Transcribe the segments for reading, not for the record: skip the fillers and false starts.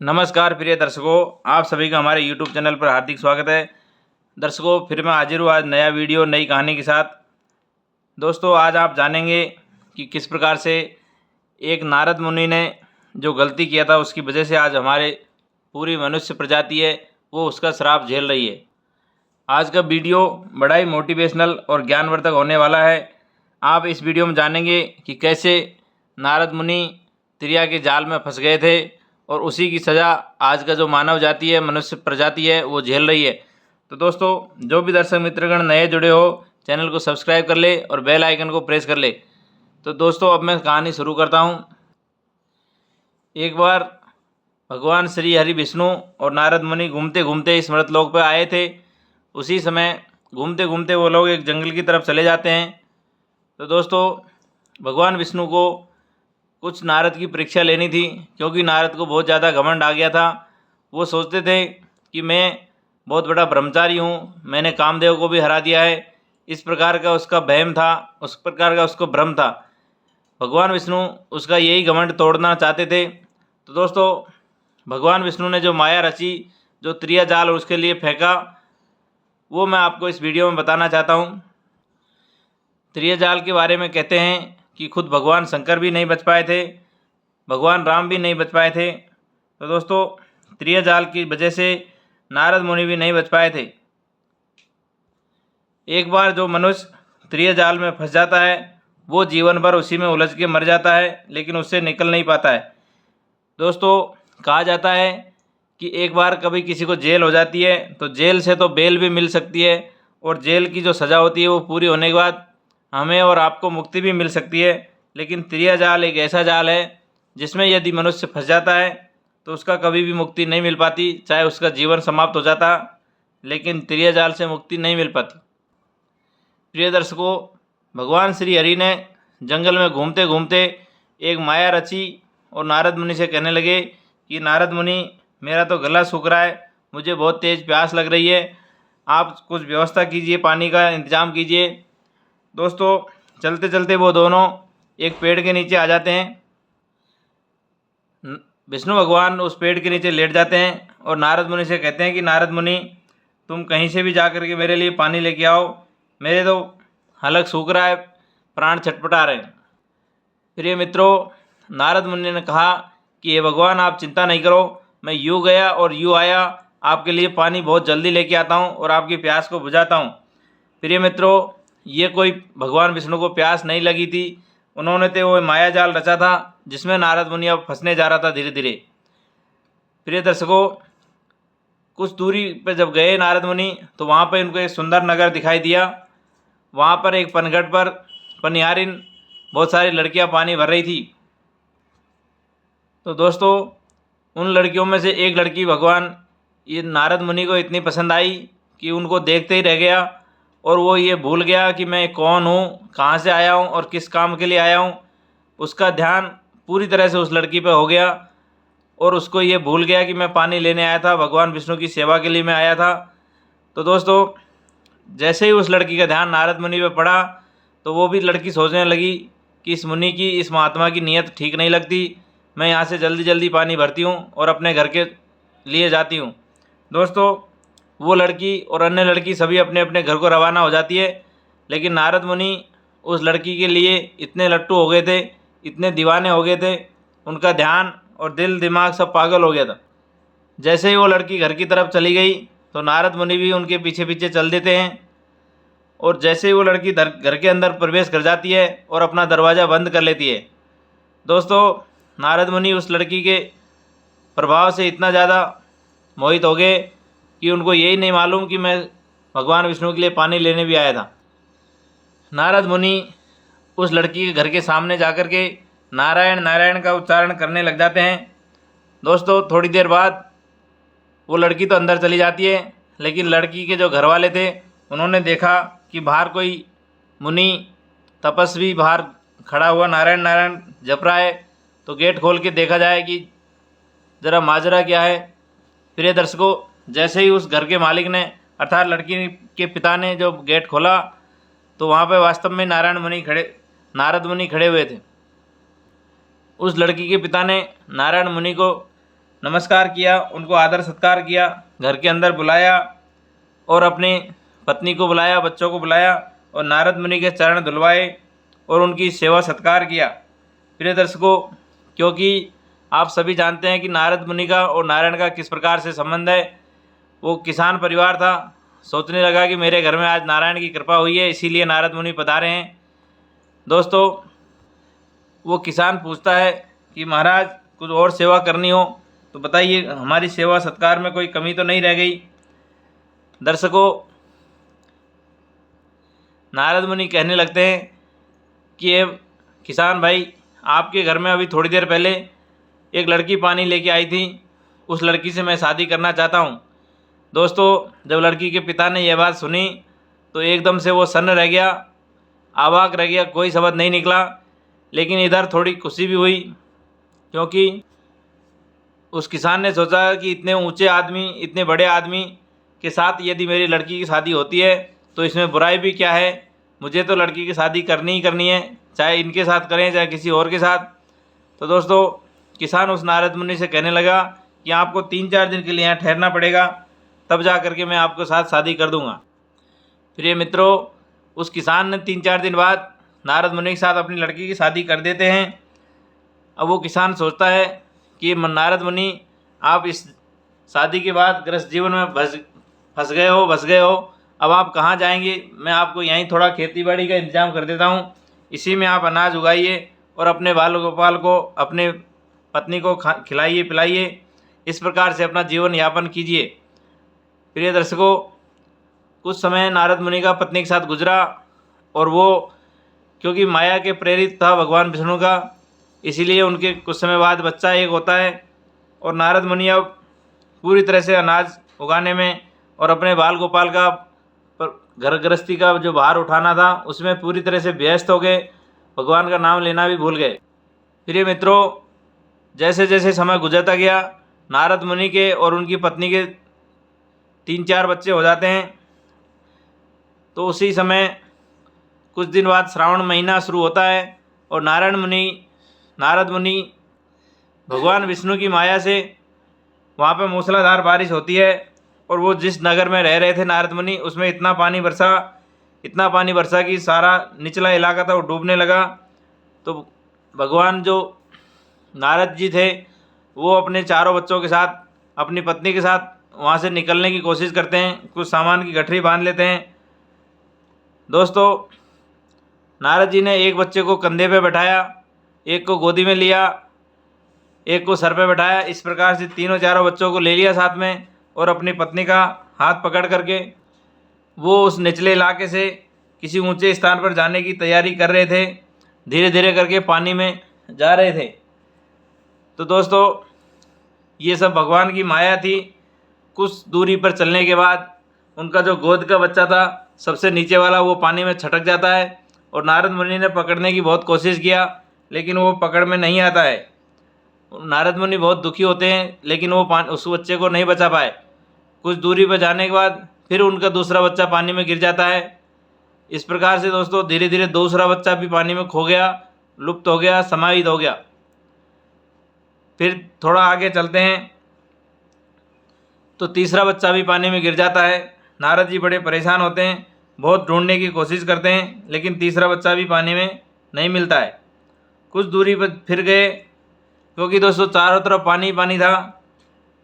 नमस्कार प्रिय दर्शकों, आप सभी का हमारे YouTube चैनल पर हार्दिक स्वागत है। दर्शकों, फिर मैं हाजिर हूँ आज नया वीडियो नई कहानी के साथ। दोस्तों, आज आप जानेंगे कि किस प्रकार से एक नारद मुनि ने जो गलती किया था उसकी वजह से आज हमारे पूरी मनुष्य प्रजाति है वो उसका श्राप झेल रही है। आज का वीडियो बड़ा ही मोटिवेशनल और ज्ञानवर्धक होने वाला है। आप इस वीडियो में जानेंगे कि कैसे नारद मुनि त्रिया के जाल में फंस गए थे और उसी की सज़ा आज का जो मानव जाति है, मनुष्य प्रजाति है, वो झेल रही है। तो दोस्तों, जो भी दर्शक मित्रगण नए जुड़े हो, चैनल को सब्सक्राइब कर ले और बेल आइकन को प्रेस कर ले। तो दोस्तों, अब मैं कहानी शुरू करता हूँ। एक बार भगवान श्री हरि विष्णु और नारद मुनि घूमते घूमते इस मृतलोक पर आए थे। उसी समय घूमते घूमते वो लोग एक जंगल की तरफ चले जाते हैं। तो दोस्तों, भगवान विष्णु को कुछ नारद की परीक्षा लेनी थी, क्योंकि नारद को बहुत ज़्यादा घमंड आ गया था। वो सोचते थे कि मैं बहुत बड़ा ब्रह्मचारी हूँ, मैंने कामदेव को भी हरा दिया है। इस प्रकार का उसका वहम था, उस प्रकार का उसको भ्रम था। भगवान विष्णु उसका यही घमंड तोड़ना चाहते थे। तो दोस्तों, भगवान विष्णु ने जो माया रची, जो त्रिया जाल उसके लिए फेंका, वो मैं आपको इस वीडियो में बताना चाहता हूँ। त्रिया जाल के बारे में कहते हैं कि खुद भगवान शंकर भी नहीं बच पाए थे, भगवान राम भी नहीं बच पाए थे। तो दोस्तों, त्रिया जाल की वजह से नारद मुनि भी नहीं बच पाए थे। एक बार जो मनुष्य त्रिया जाल में फंस जाता है वो जीवन भर उसी में उलझ के मर जाता है, लेकिन उससे निकल नहीं पाता है। दोस्तों, कहा जाता है कि एक बार कभी किसी को जेल हो जाती है तो जेल से तो बेल भी मिल सकती है, और जेल की जो सज़ा होती है वो पूरी होने के बाद हमें और आपको मुक्ति भी मिल सकती है। लेकिन त्रिया जाल एक ऐसा जाल है जिसमें यदि मनुष्य फंस जाता है तो उसका कभी भी मुक्ति नहीं मिल पाती, चाहे उसका जीवन समाप्त हो जाता, लेकिन त्रिया जाल से मुक्ति नहीं मिल पाती। प्रिय दर्शकों, भगवान श्री हरि ने जंगल में घूमते घूमते एक माया रची और नारद मुनि से कहने लगे कि नारद मुनि, मेरा तो गला सूख रहा है, मुझे बहुत तेज़ प्यास लग रही है, आप कुछ व्यवस्था कीजिए, पानी का इंतजाम कीजिए। दोस्तों, चलते चलते वो दोनों एक पेड़ के नीचे आ जाते हैं। विष्णु भगवान उस पेड़ के नीचे लेट जाते हैं और नारद मुनि से कहते हैं कि नारद मुनि, तुम कहीं से भी जा कर के मेरे लिए पानी लेके आओ, मेरे तो हलक सूख रहा है, प्राण छटपटा रहे हैं। प्रिय मित्रों, नारद मुनि ने कहा कि हे भगवान, आप चिंता नहीं करो, मैं यूँ गया और यूँ आया, आपके लिए पानी बहुत जल्दी लेके आता हूँ और आपकी प्यास को बुझाता हूँ। प्रिय मित्रों, ये कोई भगवान विष्णु को प्यास नहीं लगी थी, उन्होंने तो वो माया जाल रचा था जिसमें नारद मुनि अब फंसने जा रहा था धीरे धीरे। प्रिय दर्शकों, कुछ दूरी पर जब गए नारद मुनि तो वहाँ पर उनको एक सुंदर नगर दिखाई दिया। वहाँ पर एक पनघट पर पनिहारिन बहुत सारी लड़कियाँ पानी भर रही थी। तो दोस्तों, उन लड़कियों में से एक लड़की भगवान ये नारद मुनि को इतनी पसंद आई कि उनको देखते ही रह गया, और वो ये भूल गया कि मैं कौन हूँ, कहाँ से आया हूँ और किस काम के लिए आया हूँ। उसका ध्यान पूरी तरह से उस लड़की पर हो गया और उसको ये भूल गया कि मैं पानी लेने आया था, भगवान विष्णु की सेवा के लिए मैं आया था। तो दोस्तों, जैसे ही उस लड़की का ध्यान नारद मुनि पे पड़ा तो वो भी लड़की सोचने लगी कि इस मुनि की, इस महात्मा की नीयत ठीक नहीं लगती, मैं यहाँ से जल्दी जल्दी पानी भरती हूँ और अपने घर के लिए जाती हूँ। दोस्तों, वो लड़की और अन्य लड़की सभी अपने अपने घर को रवाना हो जाती है, लेकिन नारद मुनि उस लड़की के लिए इतने लट्टू हो गए थे, इतने दीवाने हो गए थे, उनका ध्यान और दिल दिमाग सब पागल हो गया था। जैसे ही वो लड़की घर की तरफ चली गई तो नारद मुनि भी उनके पीछे पीछे चल देते हैं, और जैसे ही वो लड़की घर के अंदर प्रवेश कर जाती है और अपना दरवाज़ा बंद कर लेती है, दोस्तों, नारद मुनि उस लड़की के प्रभाव से इतना ज़्यादा मोहित हो गए कि उनको यही नहीं मालूम कि मैं भगवान विष्णु के लिए पानी लेने भी आया था। नारद मुनि उस लड़की के घर के सामने जाकर के नारायण नारायण का उच्चारण करने लग जाते हैं। दोस्तों, थोड़ी देर बाद वो लड़की तो अंदर चली जाती है, लेकिन लड़की के जो घर वाले थे उन्होंने देखा कि बाहर कोई मुनि तपस्वी बाहर खड़ा हुआ नारायण नारायण जप रहा है। तो गेट खोल के देखा जाए कि ज़रा माजरा क्या है। प्रिय दर्शकों, जैसे ही उस घर के मालिक ने अर्थात लड़की के पिता ने जो गेट खोला तो वहाँ पे वास्तव में नारद मुनि खड़े हुए थे। उस लड़की के पिता ने नारायण मुनि को नमस्कार किया, उनको आदर सत्कार किया, घर के अंदर बुलाया और अपनी पत्नी को बुलाया, बच्चों को बुलाया और नारद मुनि के चरण धुलवाए और उनकी सेवा सत्कार किया। प्रिय दर्शकों, क्योंकि आप सभी जानते हैं कि नारद मुनि का और नारायण का किस प्रकार से संबंध है। वो किसान परिवार था, सोचने लगा कि मेरे घर में आज नारायण की कृपा हुई है, इसीलिए नारद मुनि पधारे हैं। दोस्तों, वो किसान पूछता है कि महाराज कुछ और सेवा करनी हो तो बताइए, हमारी सेवा सत्कार में कोई कमी तो नहीं रह गई। दर्शकों, नारद मुनि कहने लगते हैं कि ये किसान भाई, आपके घर में अभी थोड़ी देर पहले एक लड़की पानी लेके आई थी, उस लड़की से मैं शादी करना चाहता हूँ। दोस्तों, जब लड़की के पिता ने यह बात सुनी तो एकदम से वो सन्न रह गया, अवाक रह गया, कोई शब्द नहीं निकला। लेकिन इधर थोड़ी खुशी भी हुई, क्योंकि उस किसान ने सोचा कि इतने ऊंचे आदमी, इतने बड़े आदमी के साथ यदि मेरी लड़की की शादी होती है तो इसमें बुराई भी क्या है। मुझे तो लड़की की शादी करनी ही करनी है, चाहे इनके साथ करें चाहे किसी और के साथ। तो दोस्तों, किसान उस नारद मुनि से कहने लगा कि आपको 3-4 दिन के लिए यहाँ ठहरना पड़ेगा, तब जा करके मैं आपके साथ शादी कर दूँगा। प्रिय मित्रों, उस किसान ने 3-4 दिन बाद नारद मुनि के साथ अपनी लड़की की शादी कर देते हैं। अब वो किसान सोचता है कि नारद मुनि, आप इस शादी के बाद गृहस्थ जीवन में बस गए हो, अब आप कहाँ जाएंगे। मैं आपको यहीं थोड़ा खेती बाड़ी का इंतजाम कर देता हूँ, इसी में आप अनाज उगाइए और अपने बाल गोपाल को, अपने पत्नी को खिलाइए पिलाइए, इस प्रकार से अपना जीवन यापन कीजिए। प्रिय दर्शकों, कुछ समय नारद मुनि का पत्नी के साथ गुजरा और वो क्योंकि माया के प्रेरित था भगवान विष्णु का, इसीलिए उनके कुछ समय बाद बच्चा एक होता है। और नारद मुनि अब पूरी तरह से अनाज उगाने में और अपने बाल गोपाल का घर गृहस्थी का जो भार उठाना था उसमें पूरी तरह से व्यस्त हो गए, भगवान का नाम लेना भी भूल गए। प्रिय मित्रों, जैसे जैसे समय गुजरता गया, नारद मुनि के और उनकी पत्नी के 3-4 बच्चे हो जाते हैं। तो उसी समय कुछ दिन बाद श्रावण महीना शुरू होता है और नारद मुनि भगवान विष्णु की माया से वहाँ पर मूसलाधार बारिश होती है और वो जिस नगर में रह रहे थे नारद मुनि, उसमें इतना पानी बरसा कि सारा निचला इलाका था वो डूबने लगा। तो भगवान जो नारद जी थे वो अपने चारों बच्चों के साथ, अपनी पत्नी के साथ वहाँ से निकलने की कोशिश करते हैं, कुछ सामान की गठरी बांध लेते हैं। दोस्तों, नारद जी ने एक बच्चे को कंधे पे बैठाया, एक को गोदी में लिया, एक को सर पे बैठाया, इस प्रकार से तीनों चारों बच्चों को ले लिया साथ में और अपनी पत्नी का हाथ पकड़ करके वो उस निचले इलाके से किसी ऊंचे स्थान पर जाने की तैयारी कर रहे थे। धीरे धीरे करके पानी में जा रहे थे। तो दोस्तों, ये सब भगवान की माया थी। कुछ दूरी पर चलने के बाद उनका जो गोद का बच्चा था, सबसे नीचे वाला, वो पानी में छटक जाता है और नारद मुनि ने पकड़ने की बहुत कोशिश किया, लेकिन वो पकड़ में नहीं आता है। नारद मुनि बहुत दुखी होते हैं, लेकिन वो उस बच्चे को नहीं बचा पाए। कुछ दूरी पर जाने के बाद फिर उनका दूसरा बच्चा पानी में गिर जाता है। इस प्रकार से दोस्तों धीरे धीरे दूसरा बच्चा भी पानी में खो गया, लुप्त हो गया, समाहित हो गया। फिर थोड़ा आगे चलते हैं तो तीसरा बच्चा भी पानी में गिर जाता है। नारद जी बड़े परेशान होते हैं, बहुत ढूंढने की कोशिश करते हैं, लेकिन तीसरा बच्चा भी पानी में नहीं मिलता है। कुछ दूरी पर फिर गए, क्योंकि दोस्तों चारों तरफ पानी पानी था।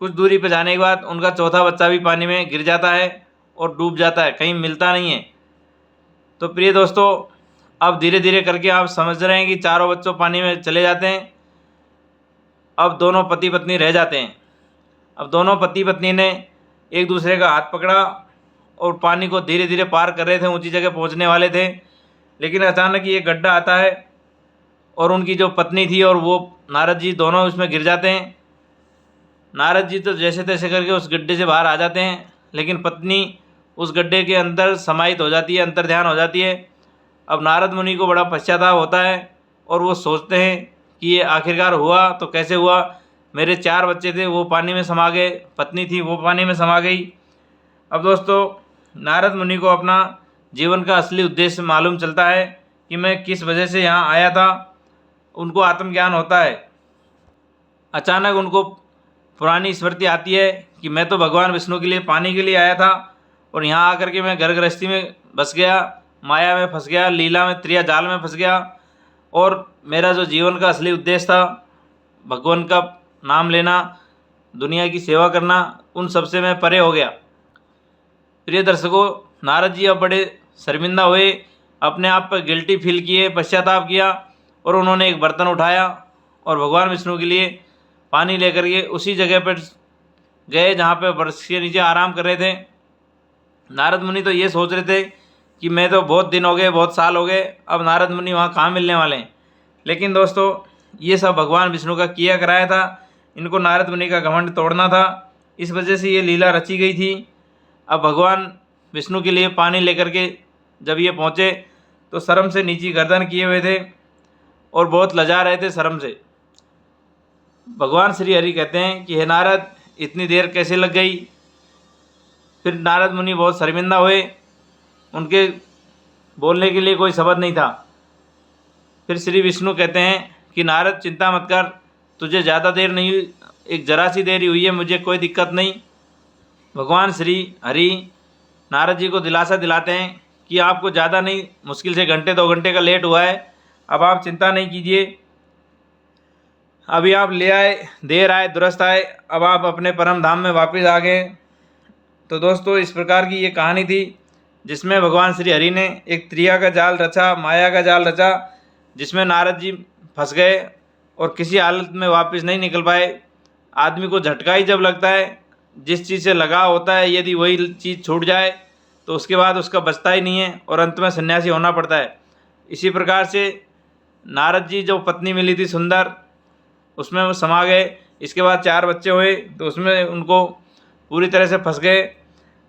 कुछ दूरी पर जाने के बाद उनका चौथा बच्चा भी पानी में गिर जाता है और डूब जाता है, कहीं मिलता नहीं है। तो प्रिय दोस्तों, अब धीरे धीरे करके आप समझ रहे हैं कि चारों बच्चों पानी में चले जाते हैं। अब दोनों पति पत्नी रह जाते हैं। अब दोनों पति पत्नी ने एक दूसरे का हाथ पकड़ा और पानी को धीरे धीरे पार कर रहे थे, ऊंची जगह पहुंचने वाले थे। लेकिन अचानक ये गड्ढा आता है और उनकी जो पत्नी थी और वो नारद जी दोनों उसमें गिर जाते हैं। नारद जी तो जैसे तैसे करके उस गड्ढे से बाहर आ जाते हैं, लेकिन पत्नी उस गड्ढे के अंदर समाहित हो जाती है, अंतर ध्यान हो जाती है। अब नारद मुनि को बड़ा पश्चाताप होता है और वो सोचते हैं कि ये आखिरकार हुआ तो कैसे हुआ। मेरे 4 बच्चे थे वो पानी में समा गए, पत्नी थी वो पानी में समा गई। अब दोस्तों, नारद मुनि को अपना जीवन का असली उद्देश्य मालूम चलता है कि मैं किस वजह से यहाँ आया था। उनको आत्मज्ञान होता है। अचानक उनको पुरानी स्मृति आती है कि मैं तो भगवान विष्णु के लिए पानी के लिए आया था और यहाँ आकर के मैं घर गृहस्थी में बस गया, माया में फंस गया, लीला में त्रिया जाल में फंस गया और मेरा जो जीवन का असली उद्देश्य था भगवान का नाम लेना, दुनिया की सेवा करना, उन सब से मैं परे हो गया। प्रिय दर्शकों, नारद जी अब बड़े शर्मिंदा हुए, अपने आप पर गिल्टी फील किए, पश्चाताप किया और उन्होंने एक बर्तन उठाया और भगवान विष्णु के लिए पानी लेकर के उसी जगह पर गए जहाँ पे वृक्ष के नीचे आराम कर रहे थे। नारद मुनि तो ये सोच रहे थे कि मैं तो बहुत दिन हो गए, बहुत साल हो गए, अब नारद मुनि वहाँ कहाँ मिलने वाले हैं। लेकिन दोस्तों, ये सब भगवान विष्णु का किया कराया था, इनको नारद मुनि का घमंड तोड़ना था, इस वजह से ये लीला रची गई थी। अब भगवान विष्णु के लिए पानी लेकर के जब ये पहुँचे तो शर्म से नीची गर्दन किए हुए थे और बहुत लजा रहे थे शर्म से। भगवान श्री हरि कहते हैं कि हे नारद, इतनी देर कैसे लग गई। फिर नारद मुनि बहुत शर्मिंदा हुए, उनके बोलने के लिए कोई शब्द नहीं था। फिर श्री विष्णु कहते हैं कि नारद, चिंता मत कर, तुझे ज़्यादा देर नहीं हुई, एक जरा सी देर ही हुई है, मुझे कोई दिक्कत नहीं। भगवान श्री हरि नारद जी को दिलासा दिलाते हैं कि आपको ज़्यादा नहीं, मुश्किल से घंटे 2 घंटे का लेट हुआ है, अब आप चिंता नहीं कीजिए, अभी आप ले आए, देर आए दुरुस्त आए, अब आप अपने परम धाम में वापस आ गए। तो दोस्तों, इस प्रकार की ये कहानी थी जिसमें भगवान श्री हरि ने एक त्रिया का जाल रचा, माया का जाल रचा, जिसमें नारद जी फंस गए और किसी हालत में वापस नहीं निकल पाए। आदमी को झटका ही जब लगता है, जिस चीज़ से लगाव होता है, यदि वही चीज़ छूट जाए तो उसके बाद उसका बचता ही नहीं है और अंत में सन्यासी होना पड़ता है। इसी प्रकार से नारद जी जो पत्नी मिली थी सुंदर, उसमें वो समा गए। इसके बाद 4 बच्चे हुए तो उसमें उनको पूरी तरह से फंस गए।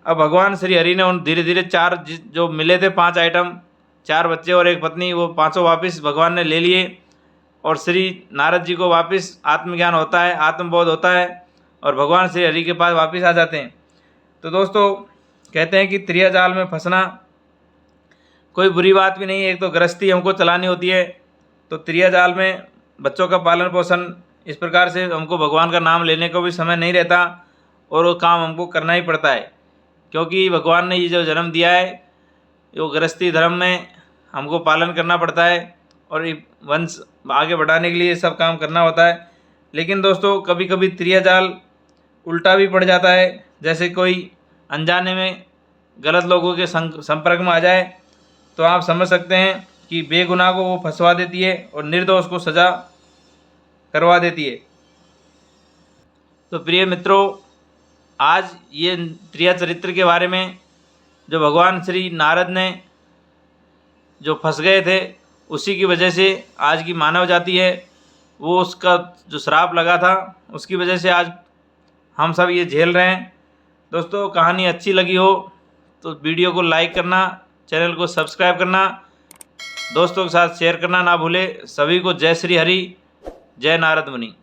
अब भगवान श्री हरि ने उन धीरे धीरे 4 जो मिले थे 5 आइटम, 4 बच्चे और 1 पत्नी, वो 5 वापस भगवान ने ले लिए और श्री नारद जी को वापस आत्मज्ञान होता है, आत्मबोध होता है और भगवान श्री हरि के पास वापस आ जाते हैं। तो दोस्तों, कहते हैं कि त्रिया जाल में फंसना कोई बुरी बात भी नहीं है। एक तो गृहस्थी हमको चलानी होती है, तो त्रिया जाल में बच्चों का पालन पोषण, इस प्रकार से हमको भगवान का नाम लेने को भी समय नहीं रहता और वो काम हमको करना ही पड़ता है, क्योंकि भगवान ने ये जो जन्म दिया है, वो गृहस्थी धर्म में हमको पालन करना पड़ता है और वंश आगे बढ़ाने के लिए सब काम करना होता है। लेकिन दोस्तों, कभी कभी त्रिया जाल उल्टा भी पड़ जाता है, जैसे कोई अनजाने में गलत लोगों के संपर्क में आ जाए तो आप समझ सकते हैं कि बेगुनाह को वो फंसवा देती है और निर्दोष को सज़ा करवा देती है। तो प्रिय मित्रों, आज ये त्रिया चरित्र के बारे में जो भगवान श्री नारद ने जो फंस गए थे, उसी की वजह से आज की मानव जाति है, वो उसका जो श्राप लगा था उसकी वजह से आज हम सब ये झेल रहे हैं। दोस्तों, कहानी अच्छी लगी हो तो वीडियो को लाइक करना, चैनल को सब्सक्राइब करना, दोस्तों के साथ शेयर करना ना भूले। सभी को जय श्री हरि, जय नारद मुनि।